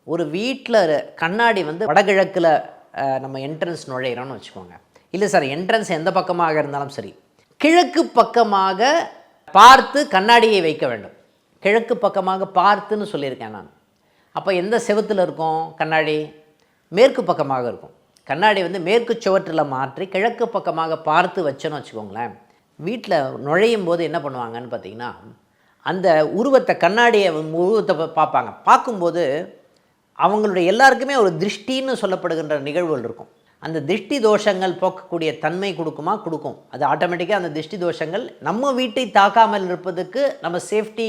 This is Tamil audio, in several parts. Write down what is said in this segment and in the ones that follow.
ஒரு வீட்டில் கண்ணாடி வந்து வடகிழக்கில் நம்ம என்ட்ரன்ஸ் நுழையிறோம்னு வச்சுக்கோங்க. இல்லை சார், என்ட்ரன்ஸ் எந்த பக்கமாக இருந்தாலும் சரி, கிழக்கு பக்கமாக பார்த்து கண்ணாடியை வைக்க வேண்டும். கிழக்கு பக்கமாக பார்த்துன்னு சொல்லியிருக்கேன் நான். அப்போ எந்த செவுத்தில் இருக்கும் கண்ணாடி? மேற்கு பக்கமாக இருக்கும். கண்ணாடி வந்து மேற்கு சுவற்றில் மாற்றி கிழக்கு பக்கமாக பார்த்து வச்சோன்னு வச்சுக்கோங்களேன். வீட்டில் நுழையும் போது என்ன பண்ணுவாங்கன்னு பார்த்தீங்கன்னா, அந்த உருவத்தை கண்ணாடியை உருவத்தை பார்ப்பாங்க. பார்க்கும்போது அவங்களுடைய எல்லாருக்குமே ஒரு திருஷ்டின்னு சொல்லப்படுகின்ற நிகழ்வுகள் இருக்கும். அந்த திருஷ்டி தோஷங்கள் போக்கக்கூடிய தன்மை கொடுக்கும். அது ஆட்டோமேட்டிக்காக அந்த திருஷ்டி தோஷங்கள் நம்ம வீட்டை தாக்காமல் இருப்பதுக்கு நம்ம சேஃப்டி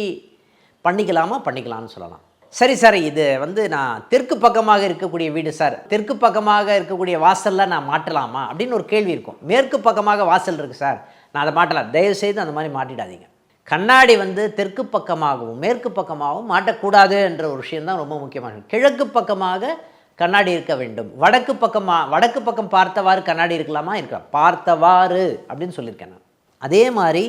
பண்ணிக்கலாம்னு சொல்லலாம். சரி சார், இது வந்து நான் தெற்கு பக்கமாக இருக்கக்கூடிய வீடு சார், தெற்கு பக்கமாக இருக்கக்கூடிய வாசலில் நான் மாட்டலாமா அப்படின்னு ஒரு கேள்வி இருக்கும். மேற்கு பக்கமாக வாசல் இருக்குது சார், நான் அதை மாட்டலாம். தயவுசெய்து அந்த மாதிரி மாட்டிடாதீங்க. கண்ணாடி வந்து தெற்கு பக்கமாகவும் மேற்கு பக்கமாகவும் மாட்டக்கூடாது என்ற ஒரு விஷயம்தான் ரொம்ப முக்கியமானது. கிழக்கு பக்கமாக கண்ணாடி இருக்க வேண்டும். வடக்கு பக்கம் பார்த்தவாறு கண்ணாடி இருக்கலாம். பார்த்தவாறு அப்படின்னு சொல்லியிருக்கேன் நான். அதே மாதிரி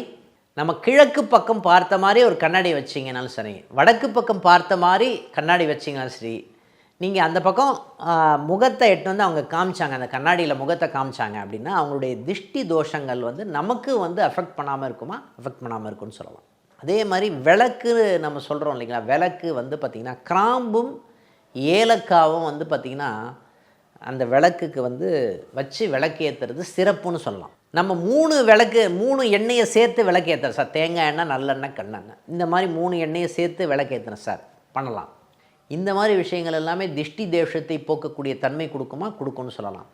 நம்ம கிழக்கு பக்கம் பார்த்த மாதிரி ஒரு கண்ணாடி வச்சிங்கனாலும் சரி, வடக்கு பக்கம் பார்த்த மாதிரி கண்ணாடி வச்சிங்கனாலும் சரி, நீங்கள் அந்த பக்கம் முகத்தை எட்டு வந்து அவங்க காமிச்சாங்க, அந்த கண்ணாடியில் முகத்தை காமிச்சாங்க அப்படின்னா அவங்களுடைய திருஷ்டி தோஷங்கள் வந்து நமக்கு வந்து அஃபெக்ட் பண்ணாமல் இருக்கும்னு சொல்லலாம். அதே மாதிரி விளக்கு நம்ம சொல்கிறோம் இல்லைங்களா, விளக்கு வந்து பார்த்திங்கன்னா கிராம்பும் ஏலக்காவும் வந்து பார்த்திங்கன்னா அந்த விளக்குக்கு வந்து வச்சு விளக்கு ஏற்றுறது சிறப்புன்னு சொல்லலாம். நம்ம 3 எண்ணெயை சேர்த்து விளக்கு ஏற்றுறோம் சார், தேங்காய் எண்ணெய், நல்லெண்ணெய், கண்ணெண்ணெய், இந்த மாதிரி 3 எண்ணெயை சேர்த்து விளக்கு ஏற்றுறோம் சார், பண்ணலாம். இந்த மாதிரி விஷயங்கள் எல்லாமே திருஷ்டி தேஷத்தை போக்கக்கூடிய தன்மை கொடுக்கும்னு சொல்லலாம்.